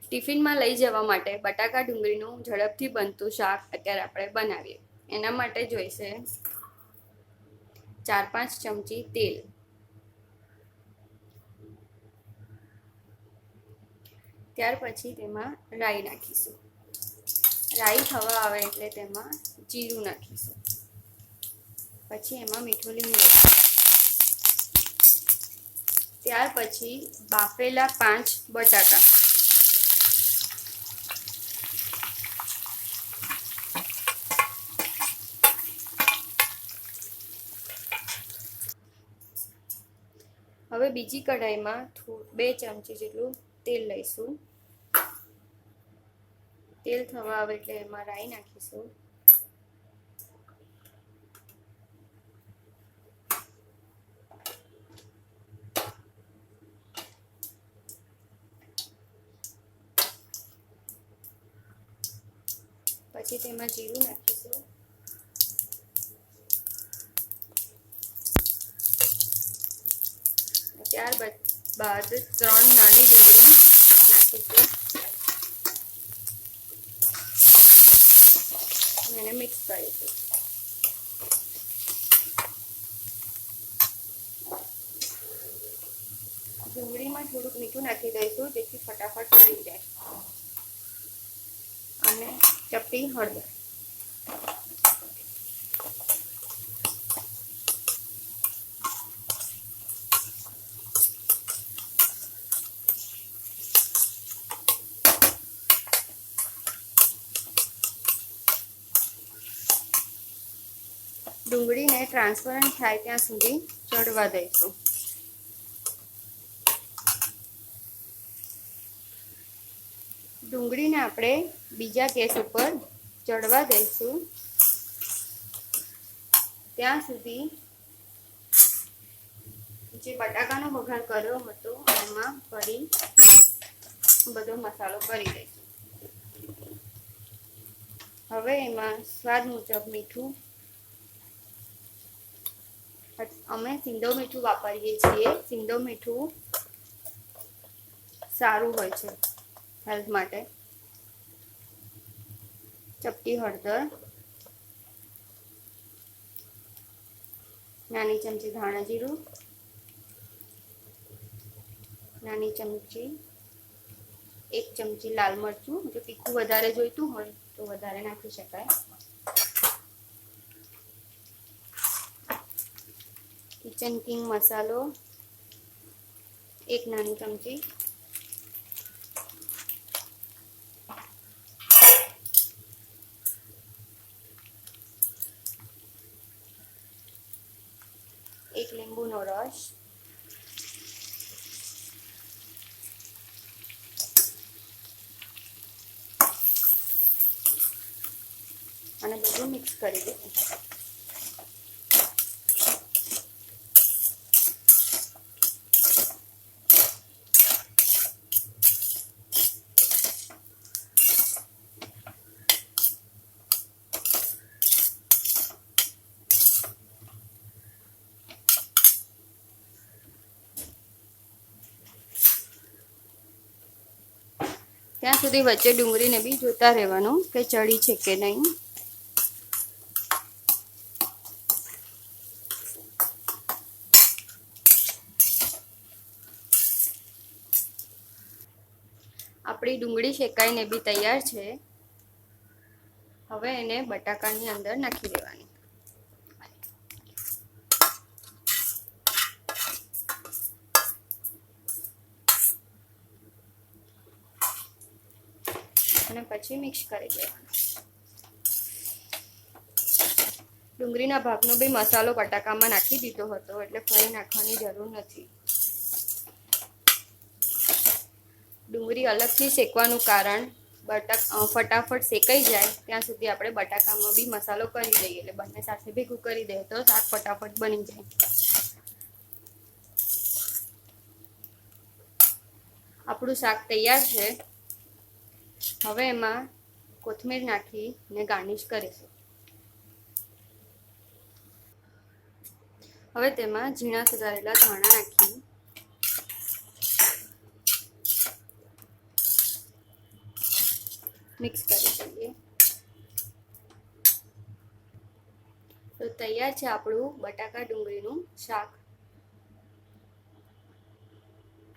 ટિફિનમાં લઈ જવા માટે બટાકા ડુંગળીનું ઝડપથી બનતું શાક અત્યારે આપણે બનાવીએ. એના માટે જોઈશે 4-5 ચમચી તેલ, ત્યાર પછી તેમાં રાઈ નાખીશું. રાઈ થવા આવે એટલે તેમાં જીરું નાખીશું. પછી એમાં મીઠું લીમડું, ત્યાર પછી બાફેલા 5 બટાકા, હવે બીજી કઢાઈમાં 2 ચમચી જેટલું તેલ લઈશું. તેલ થવા આવે એટલે એમાં રાઈ નાખીશું. પછી તેમાં જીરું નાખીશું. ત્યારબાદ 3 નાની ડુંગળી નાખીશું. એને મિક્સ કરીશું. ડુંગળીમાં થોડુંક મીઠું નાખી દઈશું જેથી ફટાફટ મળી જાય. અને ચપટી હળદર. ડુંગળીને ટ્રાન્સપરન્ટ થાય ત્યાં સુધી ચડવા દઈશું. ડુંગળીને આપણે બીજા ગેસ ઉપર ચડવા દઈશું ત્યાં સુધી જે બટાકાનો વઘાર કર્યો હતો એમાં ફરી બધો મસાલો કરી દઈશું. હવે એમાં સ્વાદ મુજબ મીઠું, અમે સિંધો મીઠું વાપરીએ છીએ. સિંધો મીઠું સારું હોય છે હેલ્થ માટે. ચપટી હળદર, નાની ચમચી ધાણા જીરું, નાની ચમચી 1 ચમચી લાલ મરચું. જો તીખું વધારે જોઈતું હોય તો વધારે નાખી શકાય. કિચન કિંગ મસાલો 1 નાની ચમચી, એક લીંબુનો રસ, અને બધું મિક્સ કરી દેવું. ત્યાં સુધી વચ્ચે ડુંગળીને બી જોતા રહેવાનું કે ચડી છે કે નહીં. આપણી ડુંગળી શેકાઈને બી તૈયાર છે. હવે એને બટાકાની અંદર નાખી દેવાની. અને પછી મિક્સ કરી દેવાનું. ડુંગળીના ભાગનો બી મસાલો બટાકામાં નાખી દીધો હતો એટલે ફરી નાખવાની જરૂર નથી. ડુંગળી અલગથી શેકવાનું કારણ ફટાફટ શેકાઈ જાય ત્યાં સુધી આપણે બટાકામાં બી મસાલો કરી દઈએ એટલે બંને સાથે ભેગું કરી દઈએ તો શાક ફટાફટ બની જાય. આપણું શાક તૈયાર છે. હવે એમાં કોથમીર નાખીને ગાર્નિશ કરીશું. હવે તેમાં ઝીણા સુધારેલા ધાણા નાખી મિક્સ કરી દઈએ. તો તૈયાર છે આપણું બટાકા ડુંગળીનું શાક.